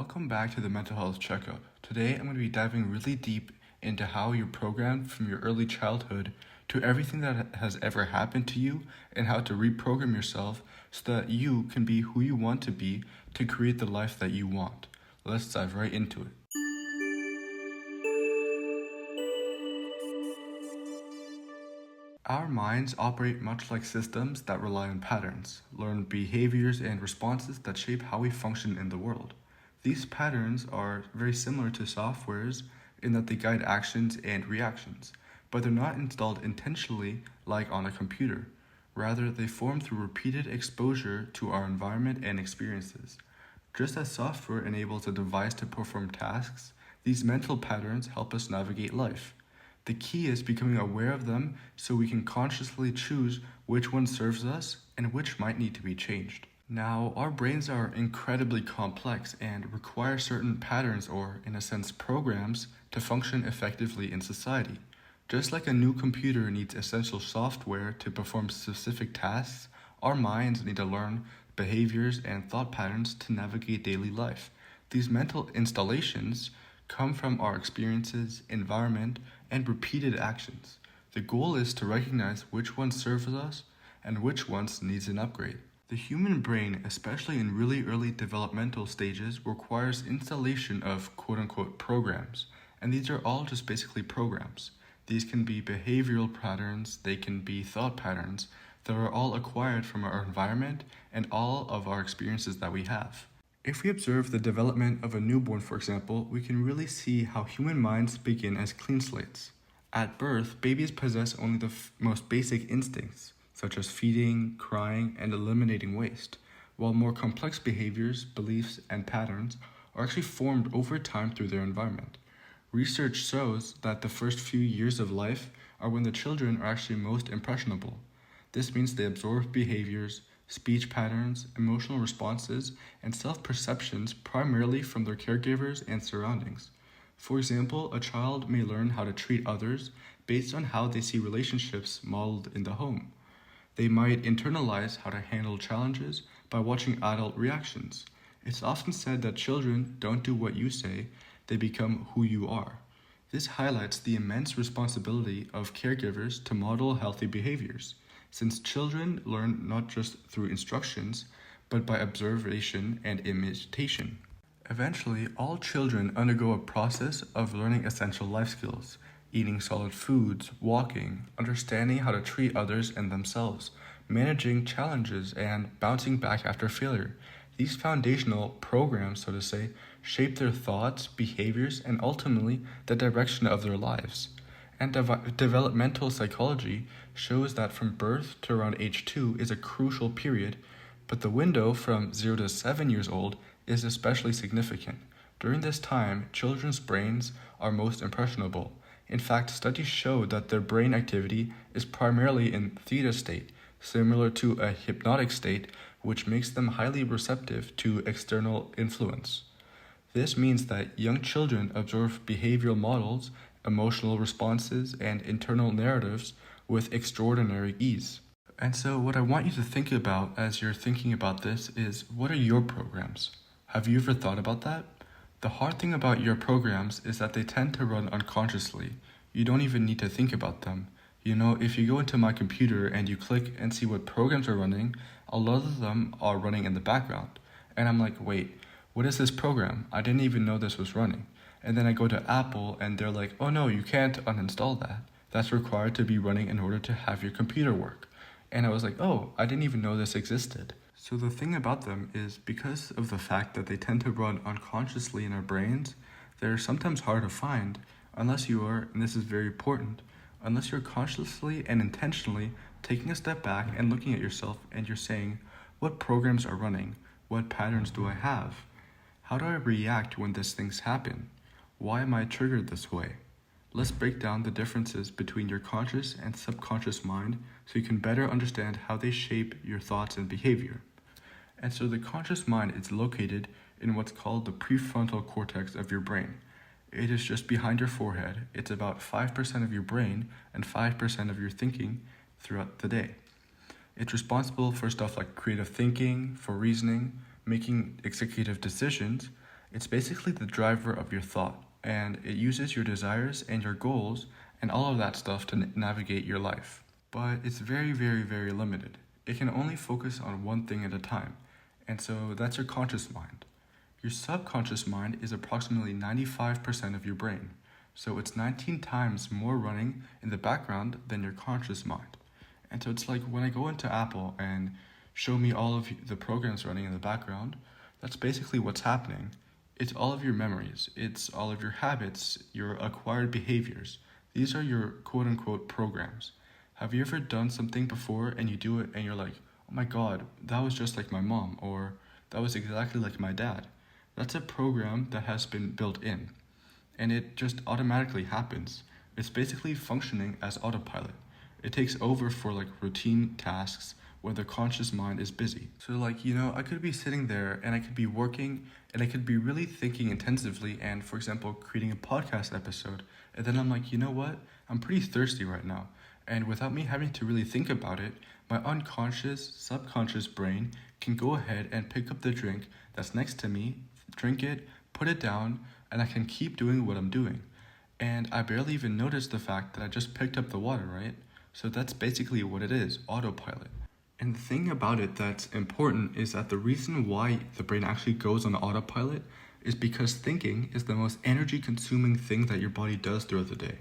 Welcome back to the Mental Health Checkup. Today I'm going to be diving really deep into how you're programmed from your early childhood to everything that has ever happened to you and how to reprogram yourself so that you can be who you want to be to create the life that you want. Let's dive right into it. Our minds operate much like systems that rely on patterns, learned behaviors, and responses that shape how we function in the world. These patterns are very similar to softwares in that they guide actions and reactions, but they're not installed intentionally like on a computer. Rather, they form through repeated exposure to our environment and experiences. Just as software enables a device to perform tasks, these mental patterns help us navigate life. The key is becoming aware of them so we can consciously choose which one serves us and which might need to be changed. Now, our brains are incredibly complex and require certain patterns or, in a sense, programs to function effectively in society. Just like a new computer needs essential software to perform specific tasks, our minds need to learn behaviors and thought patterns to navigate daily life. These mental installations come from our experiences, environment, and repeated actions. The goal is to recognize which one serves us and which ones needs an upgrade. The human brain, especially in really early developmental stages, requires installation of quote-unquote programs, and these are all just basically programs. These can be behavioral patterns, they can be thought patterns that are all acquired from our environment and all of our experiences that we have. If we observe the development of a newborn, for example, we can really see how human minds begin as clean slates. At birth, babies possess only the most basic instincts, such as feeding, crying, and eliminating waste, while more complex behaviors, beliefs, and patterns are actually formed over time through their environment. Research shows that the first few years of life are when the children are actually most impressionable. This means they absorb behaviors, speech patterns, emotional responses, and self-perceptions primarily from their caregivers and surroundings. For example, a child may learn how to treat others based on how they see relationships modeled in the home. They might internalize how to handle challenges by watching adult reactions. It's often said that children don't do what you say, they become who you are. This highlights the immense responsibility of caregivers to model healthy behaviors, since children learn not just through instructions, but by observation and imitation. Eventually, all children undergo a process of learning essential life skills, eating solid foods, walking, understanding how to treat others and themselves, managing challenges, and bouncing back after failure. These foundational programs, so to say, shape their thoughts, behaviors, and ultimately the direction of their lives. And developmental psychology shows that from birth to around age 2 is a crucial period, but the window from 0 to 7 years old is especially significant. During this time, children's brains are most impressionable. In fact, studies show that their brain activity is primarily in theta state, similar to a hypnotic state, which makes them highly receptive to external influence. This means that young children absorb behavioral models, emotional responses, and internal narratives with extraordinary ease. And so what I want you to think about as you're thinking about this is, what are your programs? Have you ever thought about that? The hard thing about your programs is that they tend to run unconsciously. You don't even need to think about them. You know, if you go into my computer and you click and see what programs are running, a lot of them are running in the background. And I'm like, wait, what is this program? I didn't even know this was running. And then I go to Apple and they're like, oh no, you can't uninstall that. That's required to be running in order to have your computer work. And I was like, oh, I didn't even know this existed. So the thing about them is, because of the fact that they tend to run unconsciously in our brains, they're sometimes hard to find unless you are, and this is very important, unless you're consciously and intentionally taking a step back and looking at yourself and you're saying, what programs are running? What patterns do I have? How do I react when these things happen? Why am I triggered this way? Let's break down the differences between your conscious and subconscious mind so you can better understand how they shape your thoughts and behavior. And so the conscious mind is located in what's called the prefrontal cortex of your brain. It is just behind your forehead. It's about 5% of your brain and 5% of your thinking throughout the day. It's responsible for stuff like creative thinking, for reasoning, making executive decisions, It's basically the driver of your thought, and it uses your desires and your goals and all of that stuff to navigate your life. But it's very, very, very limited. It can only focus on one thing at a time, and so that's your conscious mind. Your subconscious mind is approximately 95% of your brain, so it's 19 times more running in the background than your conscious mind. And so it's like when I go into Apple and show me all of the programs running in the background, that's basically what's happening. It's all of your memories, it's all of your habits, your acquired behaviors. These are your quote unquote programs. Have you ever done something before and you do it and you're like, oh my god, that was just like my mom, or that was exactly like my dad? That's a program that has been built in, and it just automatically happens. It's basically functioning as autopilot. It takes over for like routine tasks when the conscious mind is busy. So like, I could be sitting there and I could be working and I could be really thinking intensively and, for example, creating a podcast episode. And then I'm like, you know what? I'm pretty thirsty right now. And without me having to really think about it, my unconscious, subconscious brain can go ahead and pick up the drink that's next to me, drink it, put it down, and I can keep doing what I'm doing. And I barely even noticed the fact that I just picked up the water, right? So that's basically what it is, autopilot. And the thing about it that's important is that the reason why the brain actually goes on autopilot is because thinking is the most energy consuming thing that your body does throughout the day.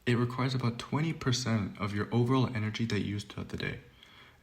It requires about 20% of your overall energy that you use throughout the day.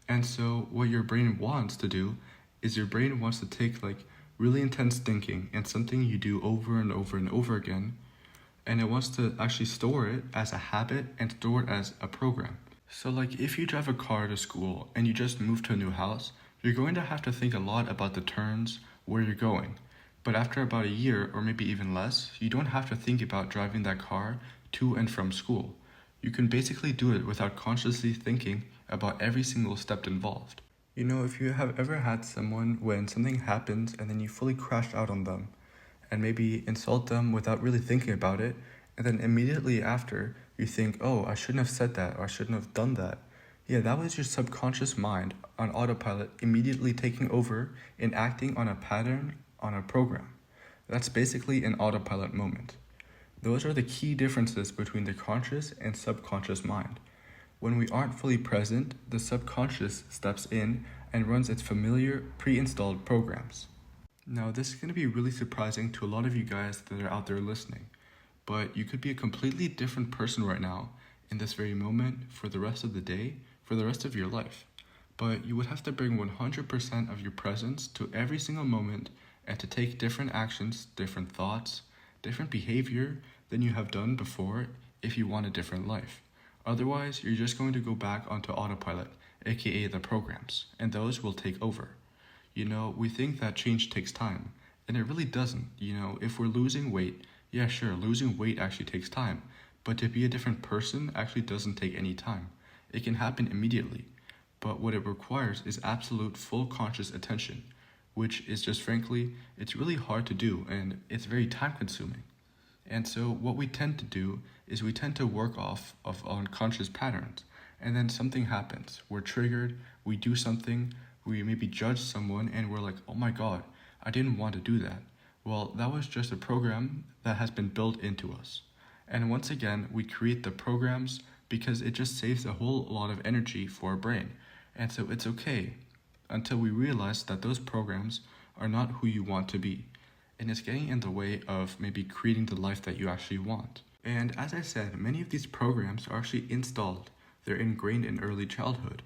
And so what your brain wants to do is your brain wants to take like really intense thinking and something you do over and over and over again, and it wants to actually store it as a habit and store it as a program. So like if you drive a car to school and you just move to a new house, you're going to have to think a lot about the turns, where you're going. But after about a year or maybe even less, you don't have to think about driving that car to and from school. You can basically do it without consciously thinking about every single step involved. If you have ever had someone when something happens and then you fully crash out on them and maybe insult them without really thinking about it, and then immediately after you think, oh, I shouldn't have said that or I shouldn't have done that. Yeah, that was your subconscious mind on autopilot immediately taking over and acting on a pattern on a program. That's basically an autopilot moment. Those are the key differences between the conscious and subconscious mind. When we aren't fully present, the subconscious steps in and runs its familiar, pre-installed programs. Now, this is going to be really surprising to a lot of you guys that are out there listening, but you could be a completely different person right now in this very moment for the rest of the day, for the rest of your life. But you would have to bring 100% of your presence to every single moment and to take different actions, different thoughts, different behavior than you have done before if you want a different life. Otherwise, you're just going to go back onto autopilot, aka the programs, and those will take over. We think that change takes time, and it really doesn't. If we're losing weight, yeah, sure, losing weight actually takes time, but to be a different person actually doesn't take any time. It can happen immediately, but what it requires is absolute full conscious attention, which is just frankly, it's really hard to do, and it's very time consuming. And so what we tend to do is we tend to work off of unconscious patterns, and then something happens. We're triggered, we do something, we maybe judge someone, and we're like, oh my god, I didn't want to do that. Well, that was just a program that has been built into us. And once again, we create the programs because it just saves a whole lot of energy for our brain. And so it's okay until we realize that those programs are not who you want to be. And it's getting in the way of maybe creating the life that you actually want. And as I said, many of these programs are actually installed. They're ingrained in early childhood.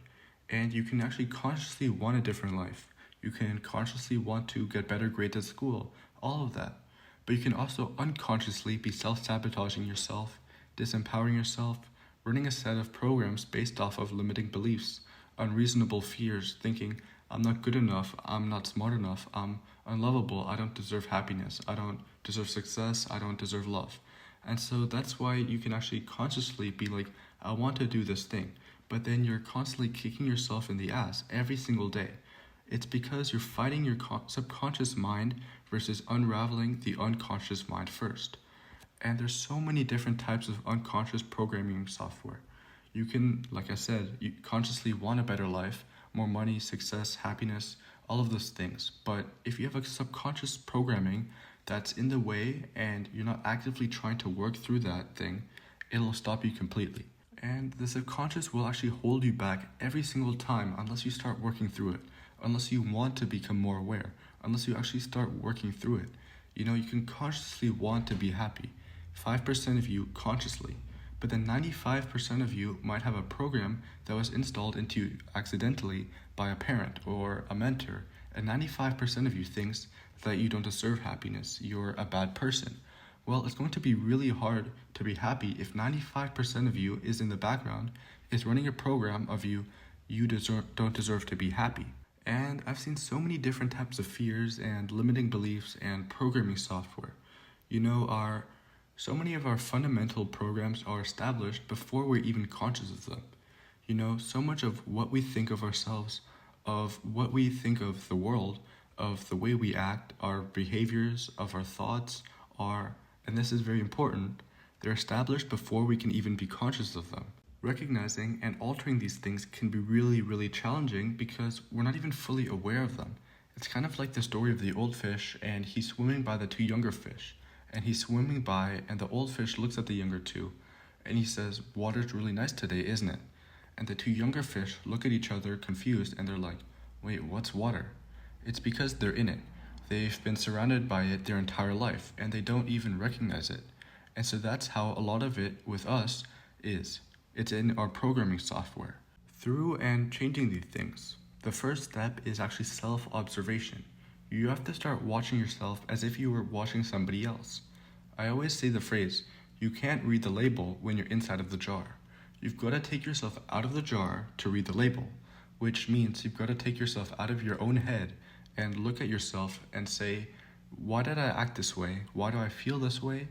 And you can actually consciously want a different life. You can consciously want to get better grades at school, all of that. But you can also unconsciously be self-sabotaging yourself, disempowering yourself, running a set of programs based off of limiting beliefs, unreasonable fears, thinking, I'm not good enough, I'm not smart enough, I'm unlovable, I don't deserve happiness, I don't deserve success, I don't deserve love. And so that's why you can actually consciously be like, I want to do this thing, but then you're constantly kicking yourself in the ass every single day. It's because you're fighting your subconscious mind versus unraveling the unconscious mind first. And there's so many different types of unconscious programming software. You can, like I said, you consciously want a better life, more money, success, happiness, all of those things. But if you have a subconscious programming that's in the way and you're not actively trying to work through that thing, it'll stop you completely. And the subconscious will actually hold you back every single time unless you start working through it, unless you want to become more aware, unless you actually start working through it. You know, you can consciously want to be happy, 5% of you consciously, but then 95% of you might have a program that was installed into you accidentally by a parent or a mentor, and 95% of you thinks that you don't deserve happiness, you're a bad person. Well, it's going to be really hard to be happy if 95% of you is in the background, is running a program of you don't deserve to be happy. And I've seen so many different types of fears and limiting beliefs and programming software. You know, so many of our fundamental programs are established before we're even conscious of them. You know, so much of what we think of ourselves, of what we think of the world, of the way we act, our behaviors, of our thoughts, and this is very important, they're established before we can even be conscious of them. Recognizing and altering these things can be really, really challenging because we're not even fully aware of them. It's kind of like the story of the old fish, and he's swimming by the two younger fish. And he's swimming by, and the old fish looks at the younger two, and he says, "Water's really nice today, isn't it?" And the two younger fish look at each other confused, and they're like, "Wait, what's water?" It's because they're in it. They've been surrounded by it their entire life, and they don't even recognize it. And so that's how a lot of it with us is. It's in our programming software. Through and changing these things, the first step is actually self-observation. You have to start watching yourself as if you were watching somebody else. I always say the phrase, you can't read the label when you're inside of the jar. You've got to take yourself out of the jar to read the label, which means you've got to take yourself out of your own head and look at yourself and say, why did I act this way? Why do I feel this way?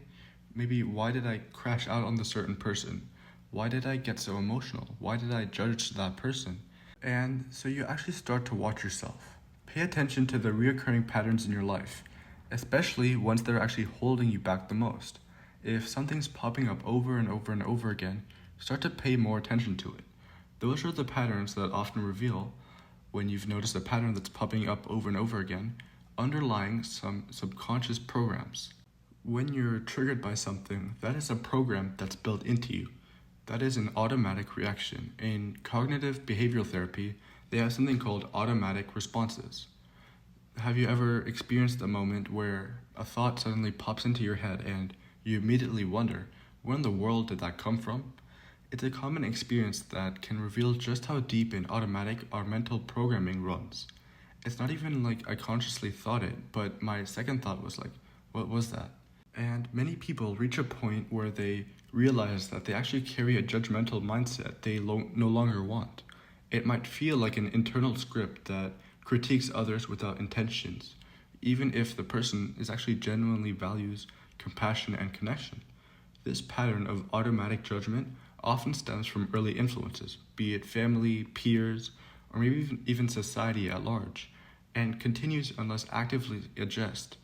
Maybe why did I crash out on the certain person? Why did I get so emotional? Why did I judge that person? And so you actually start to watch yourself. Pay attention to the reoccurring patterns in your life, especially ones that are actually holding you back the most. If something's popping up over and over and over again, start to pay more attention to it. Those are the patterns that often reveal, when you've noticed a pattern that's popping up over and over again, underlying some subconscious programs. When you're triggered by something, that is a program that's built into you. That is an automatic reaction. In cognitive behavioral therapy, they have something called automatic responses. Have you ever experienced a moment where a thought suddenly pops into your head and you immediately wonder, where in the world did that come from? It's a common experience that can reveal just how deep and automatic our mental programming runs. It's not even like I consciously thought it, but my second thought was like, what was that? And many people reach a point where they realize that they actually carry a judgmental mindset they no longer want. It might feel like an internal script that critiques others without intentions, even if the person is actually genuinely values compassion and connection. This pattern of automatic judgment often stems from early influences, be it family, peers, or maybe even society at large, and continues unless actively addressed.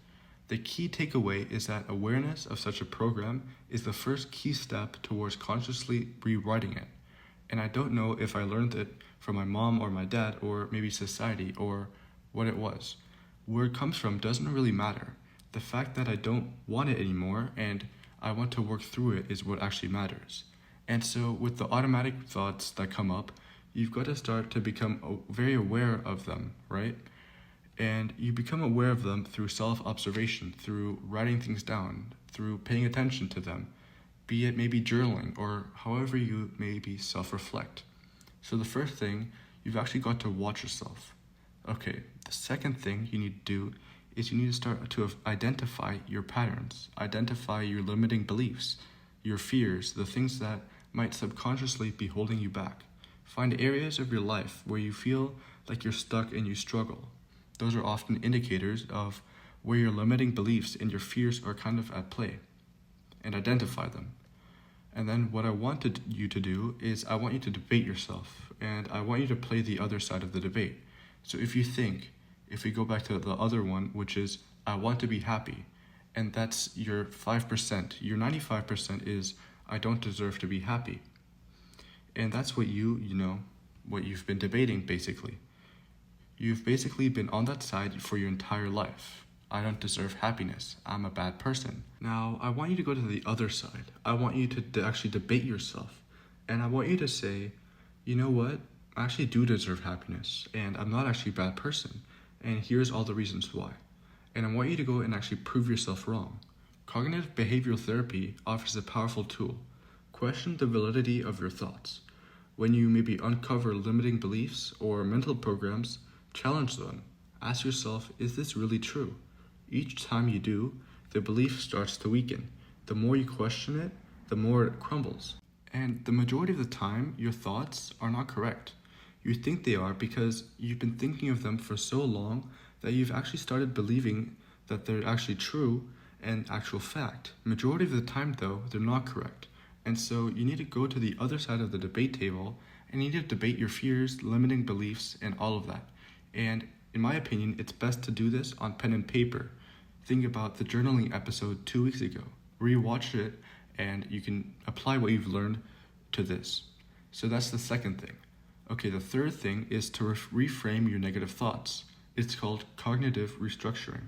The key takeaway is that awareness of such a program is the first key step towards consciously rewriting it. And I don't know if I learned it from my mom or my dad or maybe society or what it was. Where it comes from doesn't really matter. The fact that I don't want it anymore and I want to work through it is what actually matters. And so with the automatic thoughts that come up, you've got to start to become very aware of them, right? And you become aware of them through self-observation, through writing things down, through paying attention to them, be it maybe journaling or however you maybe self-reflect. So the first thing, you've actually got to watch yourself. Okay, the second thing you need to do is you need to start to identify your patterns, identify your limiting beliefs, your fears, the things that might subconsciously be holding you back. Find areas of your life where you feel like you're stuck and you struggle. Those are often indicators of where your limiting beliefs and your fears are kind of at play, and identify them. And then what I wanted you to do is I want you to debate yourself, and I want you to play the other side of the debate. So if we go back to the other one, which is I want to be happy, and that's your 5%, your 95% is I don't deserve to be happy. And that's what what you've been debating basically. You've basically been on that side for your entire life. I don't deserve happiness. I'm a bad person. Now, I want you to go to the other side. I want you to actually debate yourself. And I want you to say, you know what? I actually do deserve happiness, and I'm not actually a bad person. And here's all the reasons why. And I want you to go and actually prove yourself wrong. Cognitive behavioral therapy offers a powerful tool. Question the validity of your thoughts. When you maybe uncover limiting beliefs or mental programs, challenge them. Ask yourself, is this really true? Each time you do, the belief starts to weaken. The more you question it, the more it crumbles. And the majority of the time, your thoughts are not correct. You think they are because you've been thinking of them for so long that you've actually started believing that they're actually true and actual fact. Majority of the time, though, they're not correct. And so you need to go to the other side of the debate table and you need to debate your fears, limiting beliefs, and all of that. And in my opinion, it's best to do this on pen and paper. Think about the journaling episode 2 weeks ago. Rewatch it and you can apply what you've learned to this. So that's the second thing. Okay, the third thing is to reframe your negative thoughts. It's called cognitive restructuring.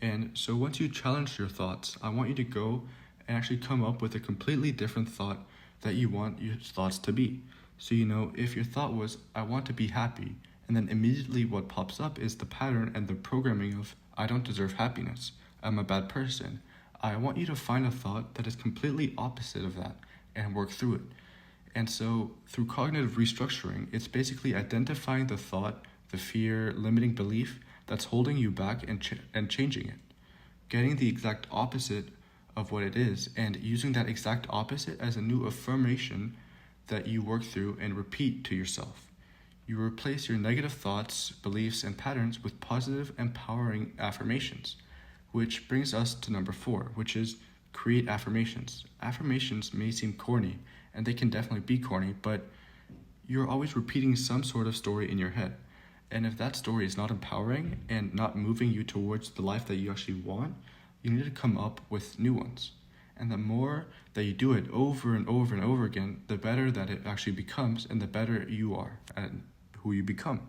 And so once you challenge your thoughts, I want you to go and actually come up with a completely different thought that you want your thoughts to be. So, if your thought was, I want to be happy, and then immediately what pops up is the pattern and the programming of, I don't deserve happiness, I'm a bad person. I want you to find a thought that is completely opposite of that and work through it. And so through cognitive restructuring, it's basically identifying the thought, the fear, limiting belief that's holding you back and changing it. Getting the exact opposite of what it is and using that exact opposite as a new affirmation that you work through and repeat to yourself. You replace your negative thoughts, beliefs, and patterns with positive, empowering affirmations, which brings us to number 4, which is create affirmations. Affirmations may seem corny, and they can definitely be corny, but you're always repeating some sort of story in your head. And if that story is not empowering and not moving you towards the life that you actually want, you need to come up with new ones. And the more that you do it over and over and over again, the better that it actually becomes and the better you are at who you become.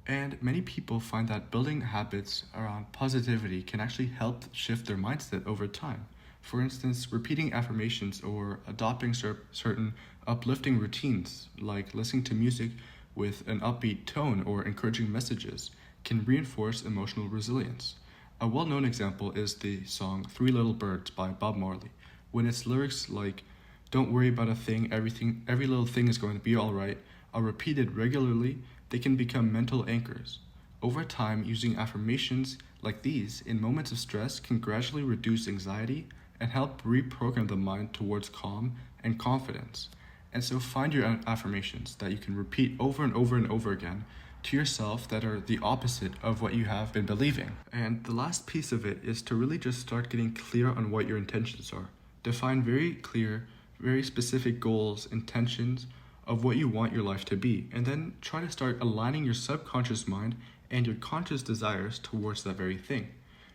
And many people find that building habits around positivity can actually help shift their mindset over time. For instance, repeating affirmations or adopting certain uplifting routines, like listening to music with an upbeat tone or encouraging messages, can reinforce emotional resilience. A well-known example is the song 3 Little Birds by Bob Marley, when its lyrics like, don't worry about a thing, every little thing is going to be alright, are repeated regularly, they can become mental anchors. Over time, using affirmations like these in moments of stress can gradually reduce anxiety and help reprogram the mind towards calm and confidence. And so find your affirmations that you can repeat over and over and over again to yourself that are the opposite of what you have been believing. And the last piece of it is to really just start getting clear on what your intentions are. Define very clear, very specific goals, intentions of what you want your life to be, and then try to start aligning your subconscious mind and your conscious desires towards that very thing.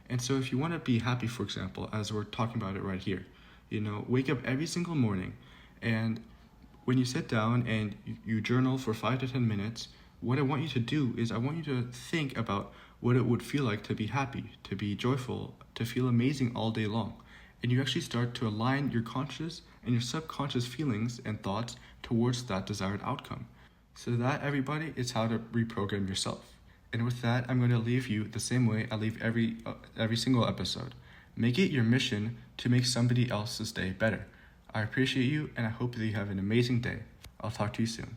And so if you want to be happy, for example, as we're talking about it right here, wake up every single morning, and when you sit down and you journal for 5 to 10 minutes, what I want you to do is I want you to think about what it would feel like to be happy, to be joyful, to feel amazing all day long. And you actually start to align your conscious and your subconscious feelings and thoughts towards that desired outcome. So that, everybody, is how to reprogram yourself. And with that, I'm going to leave you the same way I leave every single episode. Make it your mission to make somebody else's day better. I appreciate you, and I hope that you have an amazing day. I'll talk to you soon.